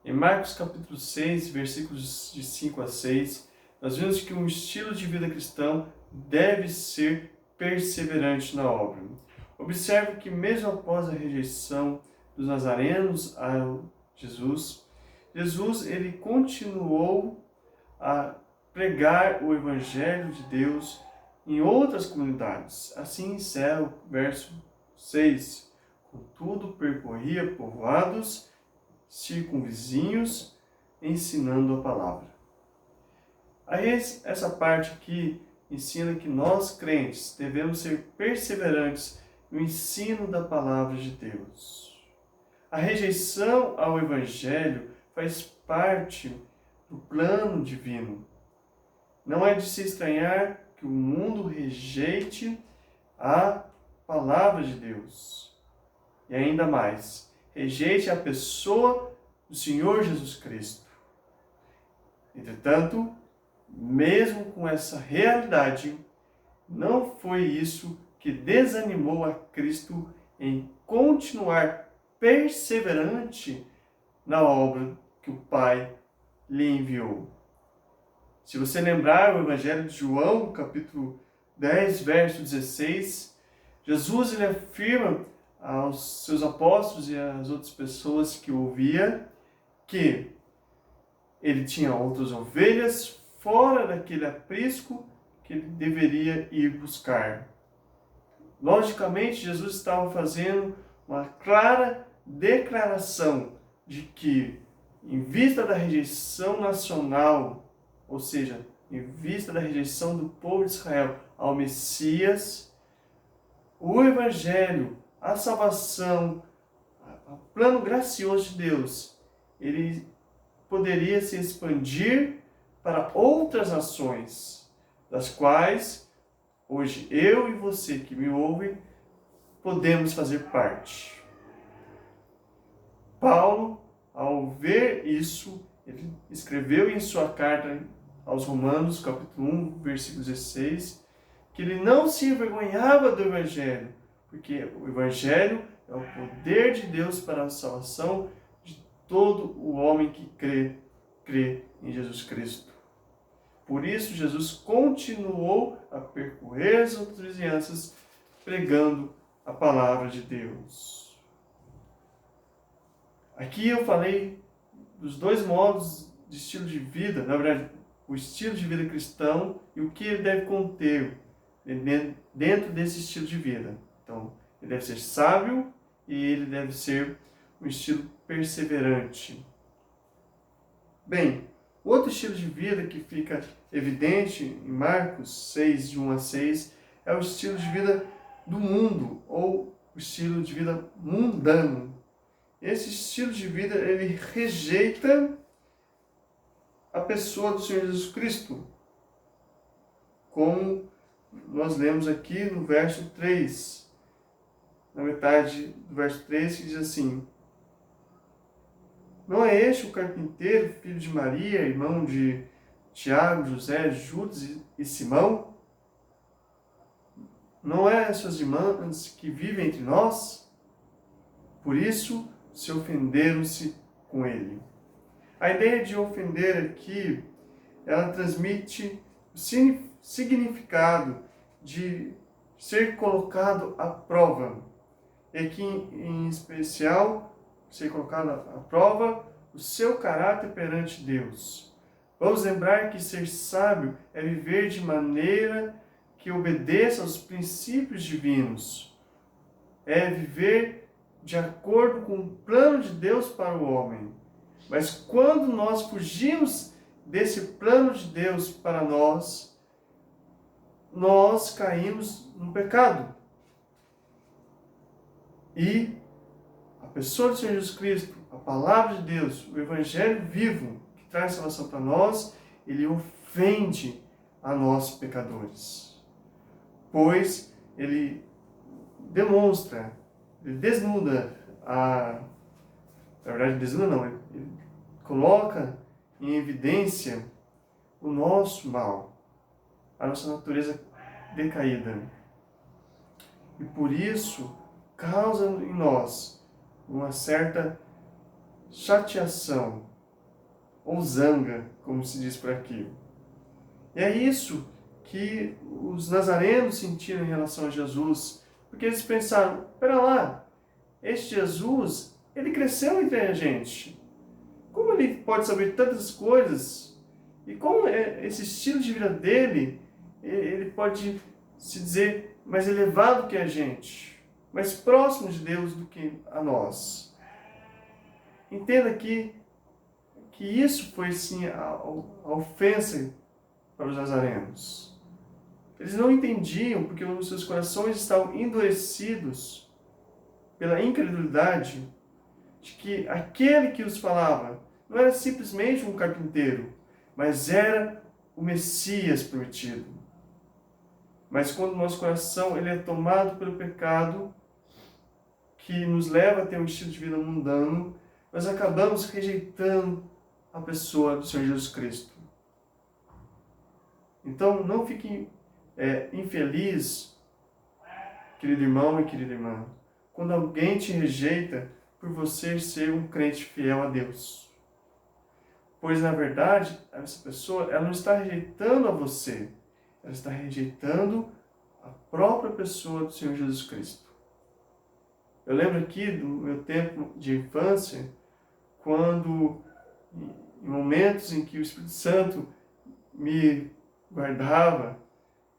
Em Marcos capítulo 6, versículos de 5 a 6, nós vemos que um estilo de vida cristão deve ser perseverante na obra. Observe que mesmo após a rejeição dos nazarenos a Jesus, ele continuou a pregar o Evangelho de Deus em outras comunidades. Assim encerra o verso 6. Contudo, percorria povoados circunvizinhos, ensinando a palavra. Aí essa parte aqui ensina que nós, crentes, devemos ser perseverantes no ensino da palavra de Deus. A rejeição ao Evangelho faz parte do plano divino. Não é de se estranhar que o mundo rejeite a palavra de Deus. E ainda mais, rejeite a pessoa do Senhor Jesus Cristo. Entretanto, mesmo com essa realidade, não foi isso que desanimou a Cristo em continuar perseverante na obra que o Pai lhe enviou. Se você lembrar o Evangelho de João, capítulo 10, verso 16, Jesus ele afirma aos seus apóstolos e às outras pessoas que ouvia que ele tinha outras ovelhas fora daquele aprisco que ele deveria ir buscar. Logicamente, Jesus estava fazendo uma clara declaração de que, em vista da rejeição nacional, ou seja, em vista da rejeição do povo de Israel ao Messias, o Evangelho, a salvação, o plano gracioso de Deus, ele poderia se expandir para outras nações, das quais hoje eu e você que me ouvem podemos fazer parte. Paulo, ao ver isso, ele escreveu em sua carta aos Romanos, capítulo 1, versículo 16, que ele não se envergonhava do Evangelho, porque o Evangelho é o poder de Deus para a salvação de todo o homem que crê em Jesus Cristo. Por isso, Jesus continuou a percorrer as outras vizinhanças, pregando a palavra de Deus. Aqui eu falei dos dois modos de estilo de vida, na verdade, o estilo de vida cristão e o que ele deve conter dentro desse estilo de vida. Então, ele deve ser sábio e ele deve ser um estilo perseverante. Bem, outro estilo de vida que fica evidente em Marcos 6, de 1 a 6, é o estilo de vida do mundo, ou o estilo de vida mundano. Esse estilo de vida, ele rejeita a pessoa do Senhor Jesus Cristo, como nós lemos aqui no verso 3, na metade do verso 3, que diz assim: não é este o carpinteiro, filho de Maria, irmão de Tiago, José, Judas e Simão? Não é suas irmãs que vivem entre nós? Por isso se ofenderam-se com ele. A ideia de ofender aqui, ela transmite o significado de ser colocado à prova. E aqui, em especial, ser colocado à prova o seu caráter perante Deus. Vamos lembrar que ser sábio é viver de maneira que obedeça aos princípios divinos. É viver de acordo com o plano de Deus para o homem. Mas quando nós fugimos desse plano de Deus para nós caímos no pecado. E a pessoa do Senhor Jesus Cristo, a palavra de Deus, o Evangelho vivo, que traz salvação para nós, ele ofende a nós pecadores. Pois ele demonstra, ele desnuda na verdade, desnuda não, ele coloca em evidência o nosso mal, a nossa natureza decaída. E por isso causa em nós uma certa chateação, ou zanga, como se diz por aqui. E é isso que os nazarenos sentiram em relação a Jesus, porque eles pensaram, espera lá, este Jesus, ele cresceu entre a gente. Como ele pode saber tantas coisas? E como esse estilo de vida dele, ele pode se dizer mais elevado que a gente, mais próximo de Deus do que a nós. Entenda aqui que isso foi sim a ofensa para os nazarenos. Eles não entendiam porque os seus corações estavam endurecidos pela incredulidade de que aquele que os falava não era simplesmente um carpinteiro, mas era o Messias prometido. Mas quando o nosso coração ele é tomado pelo pecado, que nos leva a ter um estilo de vida mundano, nós acabamos rejeitando a pessoa do Senhor Jesus Cristo. Então, não fique infeliz, querido irmão e querida irmã, quando alguém te rejeita por você ser um crente fiel a Deus. Pois, na verdade, essa pessoa ela não está rejeitando a você, ela está rejeitando a própria pessoa do Senhor Jesus Cristo. Eu lembro aqui do meu tempo de infância, quando, em momentos em que o Espírito Santo me guardava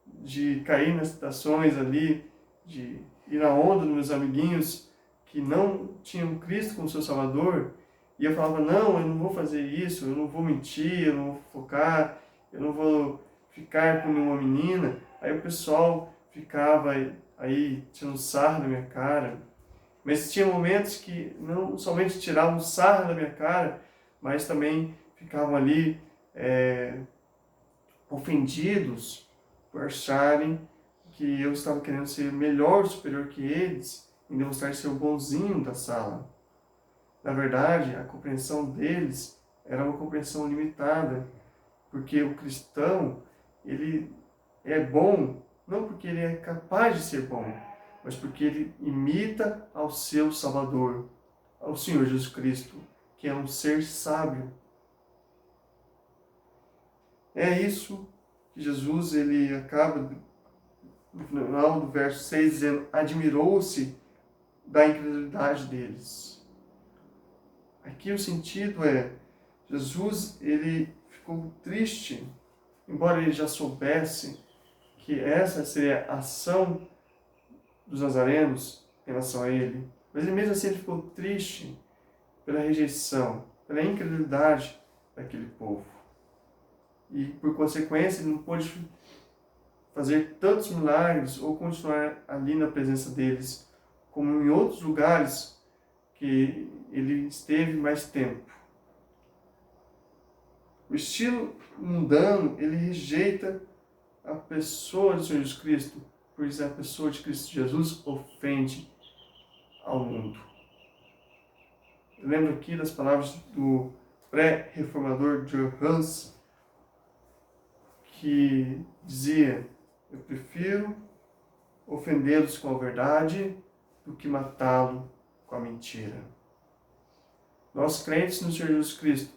de cair nas tentações ali, de ir na onda dos meus amiguinhos que não tinham Cristo como seu Salvador, e eu falava, não, eu não vou fazer isso, eu não vou mentir, eu não vou focar, eu não vou ficar com nenhuma menina. Aí o pessoal ficava aí tirando sarro da minha cara. Mas tinha momentos que não somente tiravam sarro da minha cara, mas também ficavam ali ofendidos por acharem que eu estava querendo ser melhor, superior que eles, em demonstrar ser o bonzinho da sala. Na verdade, a compreensão deles era uma compreensão limitada, porque o cristão, ele é bom, não porque ele é capaz de ser bom, mas porque ele imita ao seu Salvador, ao Senhor Jesus Cristo, que é um ser sábio. É isso que Jesus ele acaba, no final do verso 6, dizendo, admirou-se da incredulidade deles. Aqui o sentido é, Jesus ele ficou triste, embora ele já soubesse que essa seria a ação dos nazarenos em relação a ele, mas mesmo assim ele ficou triste pela rejeição, pela incredulidade daquele povo. E por consequência ele não pôde fazer tantos milagres ou continuar ali na presença deles, como em outros lugares que ele esteve mais tempo. O estilo mundano, ele rejeita a pessoa do Senhor Jesus Cristo, pois a pessoa de Cristo Jesus ofende ao mundo. Eu lembro aqui das palavras do pré-reformador John Hus, que dizia, eu prefiro ofendê-los com a verdade do que matá-lo com a mentira. Nós crentes no Senhor Jesus Cristo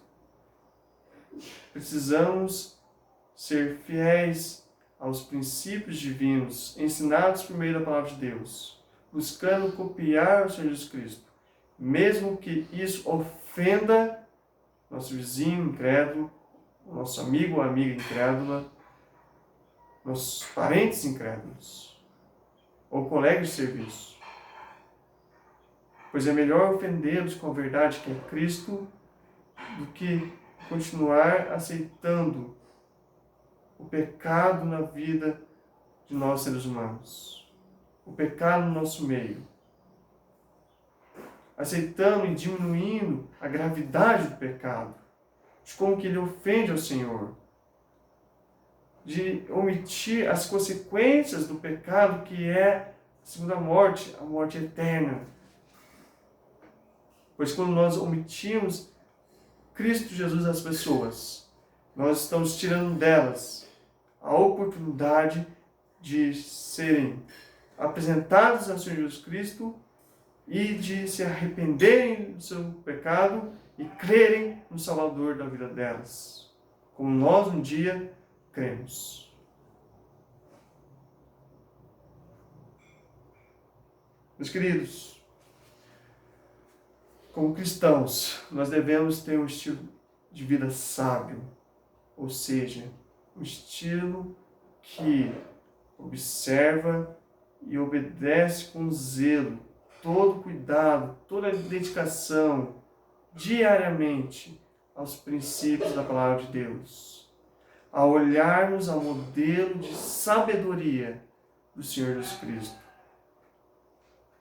precisamos ser fiéis aos princípios divinos ensinados por meio da palavra de Deus, buscando copiar o Senhor Jesus Cristo, mesmo que isso ofenda nosso vizinho incrédulo, nosso amigo ou amiga incrédula, nossos parentes incrédulos ou colegas de serviço. Pois é melhor ofendê-los com a verdade que é Cristo do que continuar aceitando o pecado na vida de nós seres humanos, o pecado no nosso meio, aceitando e diminuindo a gravidade do pecado, de como que ele ofende ao Senhor, de omitir as consequências do pecado, que é, segundo a morte eterna. Pois quando nós omitimos Cristo Jesus das pessoas, nós estamos tirando delas a oportunidade de serem apresentados ao Senhor Jesus Cristo e de se arrependerem do seu pecado e crerem no Salvador da vida delas, como nós um dia cremos. Meus queridos, como cristãos, nós devemos ter um estilo de vida sábio, ou seja, um estilo que observa e obedece com zelo, todo cuidado, toda dedicação, diariamente, aos princípios da palavra de Deus. A olharmos ao modelo de sabedoria do Senhor Jesus Cristo.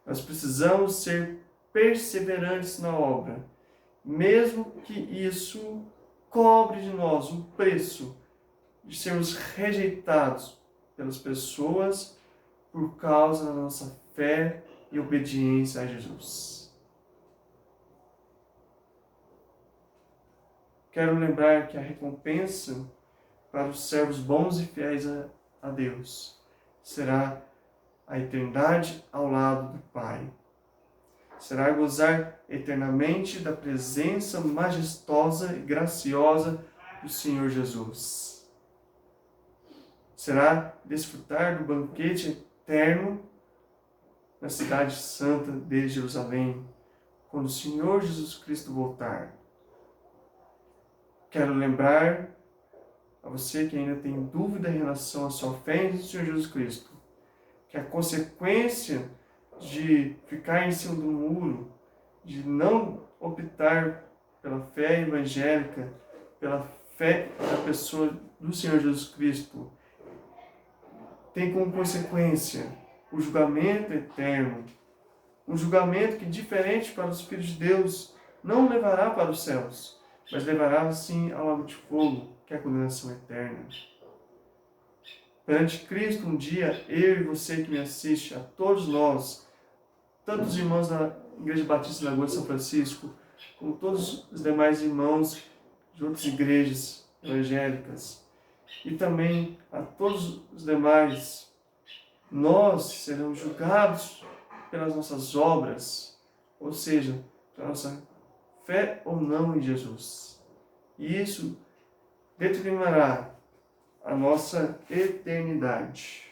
Nós precisamos ser perseverantes na obra, mesmo que isso cobre de nós um preço de sermos rejeitados pelas pessoas por causa da nossa fé e obediência a Jesus. Quero lembrar que a recompensa para os servos bons e fiéis a Deus será a eternidade ao lado do Pai. Será gozar eternamente da presença majestosa e graciosa do Senhor Jesus. Será desfrutar do banquete eterno na cidade santa de Jerusalém, quando o Senhor Jesus Cristo voltar. Quero lembrar a você que ainda tem dúvida em relação à sua fé no Senhor Jesus Cristo, que a consequência de ficar em cima do muro, de não optar pela fé evangélica, pela fé da pessoa do Senhor Jesus Cristo, tem como consequência o julgamento eterno, um julgamento que, diferente para os filhos de Deus, não levará para os céus, mas levará sim ao lago de fogo, que é a condenação eterna. Perante Cristo, um dia, eu e você que me assiste, a todos nós, tanto os irmãos da Igreja Batista da Lagoa de São Francisco, como todos os demais irmãos de outras igrejas evangélicas, e também a todos os demais, nós seremos julgados pelas nossas obras, ou seja, pela nossa fé ou não em Jesus. E isso determinará a nossa eternidade.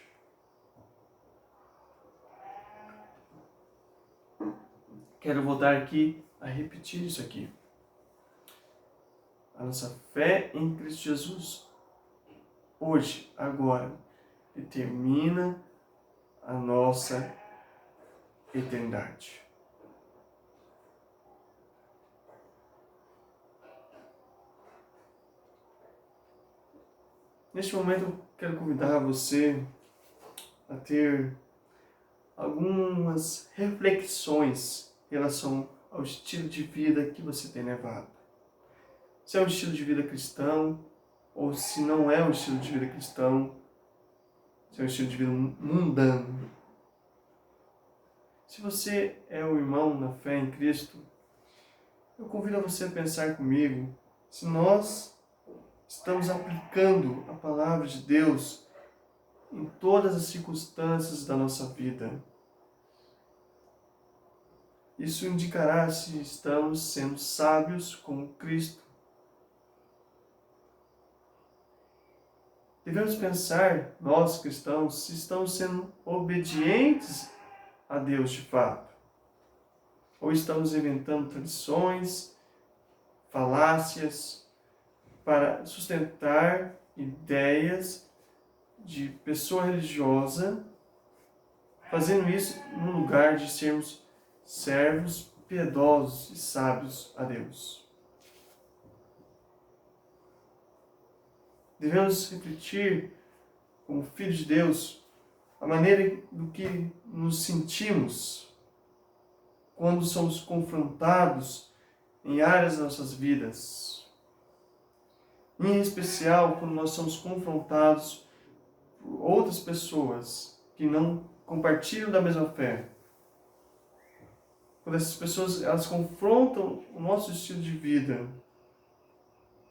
Quero voltar aqui a repetir isso aqui. A nossa fé em Cristo Jesus, hoje, agora, determina a nossa eternidade. Neste momento, eu quero convidar você a ter algumas reflexões em relação ao estilo de vida que você tem levado. Se é um estilo de vida cristão, ou se não é um estilo de vida cristão, se é um estilo de vida mundano. Se você é um irmão na fé em Cristo, eu convido a você a pensar comigo se nós estamos aplicando a palavra de Deus em todas as circunstâncias da nossa vida. Isso indicará se estamos sendo sábios como Cristo. Devemos pensar, nós cristãos, se estamos sendo obedientes a Deus de fato. Ou estamos inventando tradições, falácias, para sustentar ideias de pessoa religiosa, fazendo isso no lugar de sermos servos piedosos e sábios a Deus. Devemos refletir, como filhos de Deus, a maneira do que nos sentimos quando somos confrontados em áreas das nossas vidas. Em especial, quando nós somos confrontados por outras pessoas que não compartilham da mesma fé. Quando essas pessoas elas confrontam o nosso estilo de vida,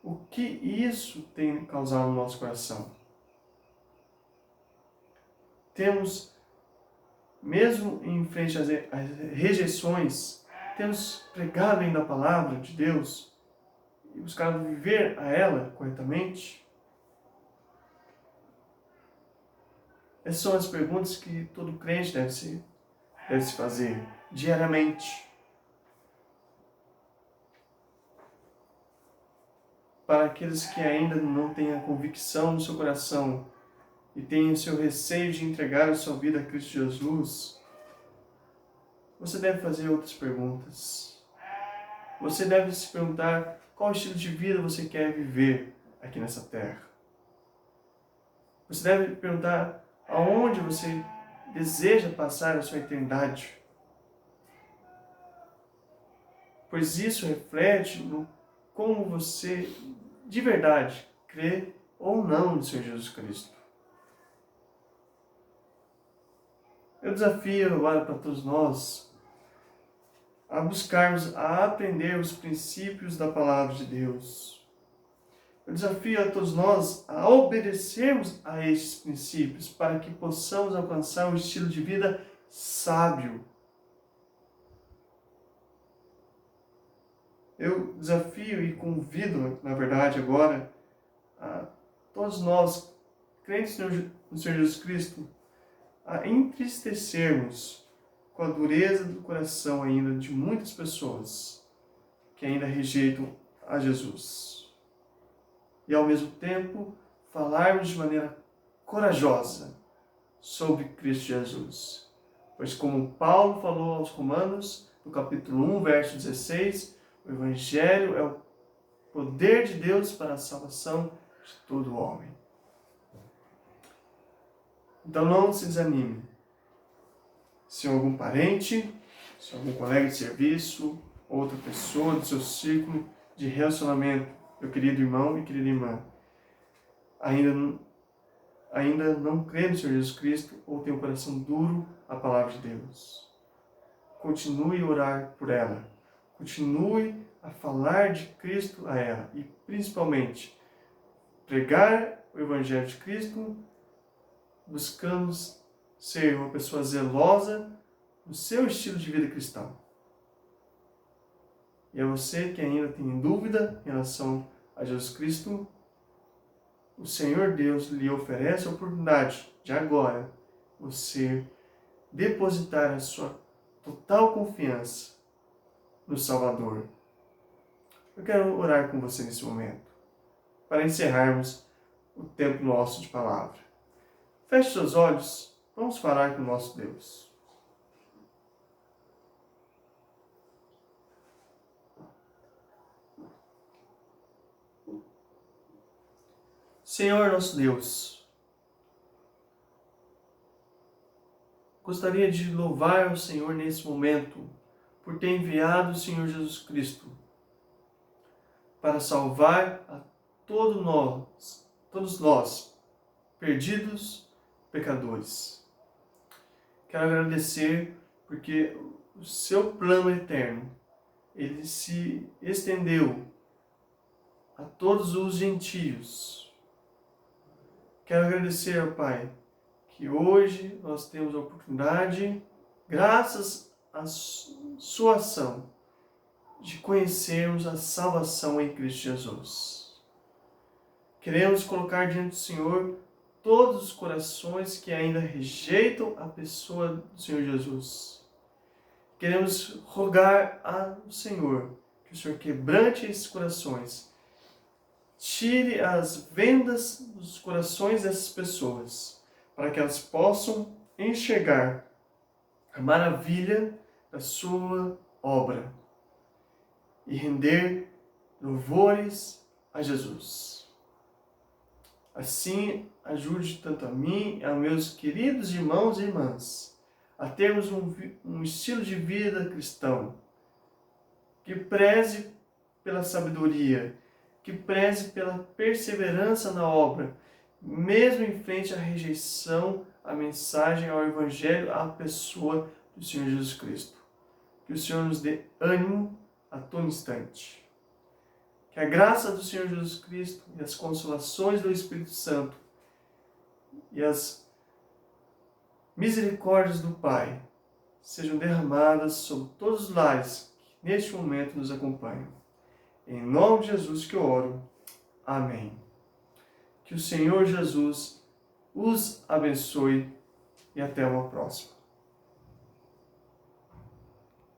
o que isso tem causado no nosso coração? Temos, mesmo em frente às rejeições, Temos pregado ainda a palavra de Deus e buscado viver a ela corretamente? Essas são as perguntas que todo crente deve se fazer diariamente. Para aqueles que ainda não têm a convicção no seu coração e têm o seu receio de entregar a sua vida a Cristo Jesus, você deve fazer outras perguntas. Você deve se perguntar qual estilo de vida você quer viver aqui nessa terra. Você deve perguntar aonde você deseja passar a sua eternidade. Pois isso reflete no como você de verdade crê ou não no Senhor Jesus Cristo. Eu desafio agora para todos nós a buscarmos, a aprender os princípios da palavra de Deus. Eu desafio a todos nós a obedecermos a estes princípios para que possamos alcançar um estilo de vida sábio. Eu desafio e convido, na verdade, agora, a todos nós, crentes no Senhor Jesus Cristo, a entristecermos com a dureza do coração ainda de muitas pessoas que ainda rejeitam a Jesus. E, ao mesmo tempo, falarmos de maneira corajosa sobre Cristo Jesus. Pois, como Paulo falou aos Romanos, no capítulo 1, verso 16, o Evangelho é o poder de Deus para a salvação de todo homem. Então não se desanime. Se algum parente, se algum colega de serviço, outra pessoa do seu círculo de relacionamento, meu querido irmão e querida irmã, ainda não crê no Senhor Jesus Cristo ou tem o coração duro à palavra de Deus, continue a orar por ela. Continue a falar de Cristo a ela e, principalmente, pregar o Evangelho de Cristo, buscando ser uma pessoa zelosa no seu estilo de vida cristão. E a você que ainda tem dúvida em relação a Jesus Cristo, o Senhor Deus lhe oferece a oportunidade de agora você depositar a sua total confiança no Salvador. Eu quero orar com você nesse momento, para encerrarmos o tempo nosso de palavra. Feche seus olhos, vamos falar com o nosso Deus. Senhor nosso Deus, gostaria de louvar o Senhor nesse momento por ter enviado o Senhor Jesus Cristo para salvar a todos nós, perdidos pecadores. Quero agradecer porque o seu plano eterno, ele se estendeu a todos os gentios. Quero agradecer ao Pai que hoje nós temos a oportunidade, graças à sua ação, de conhecermos a salvação em Cristo Jesus. Queremos colocar diante do Senhor todos os corações que ainda rejeitam a pessoa do Senhor Jesus. Queremos rogar ao Senhor que o Senhor quebrante esses corações, tire as vendas dos corações dessas pessoas, para que elas possam enxergar a maravilha da sua obra e render louvores a Jesus. Assim, ajude tanto a mim e a meus queridos irmãos e irmãs a termos um estilo de vida cristão que preze pela sabedoria, que preze pela perseverança na obra, mesmo em frente à rejeição, à mensagem, ao Evangelho, à pessoa do Senhor Jesus Cristo. Que o Senhor nos dê ânimo a todo instante. Que a graça do Senhor Jesus Cristo e as consolações do Espírito Santo e as misericórdias do Pai sejam derramadas sobre todos os lares neste momento nos acompanham. Em nome de Jesus que eu oro. Amém. Que o Senhor Jesus os abençoe e até uma próxima.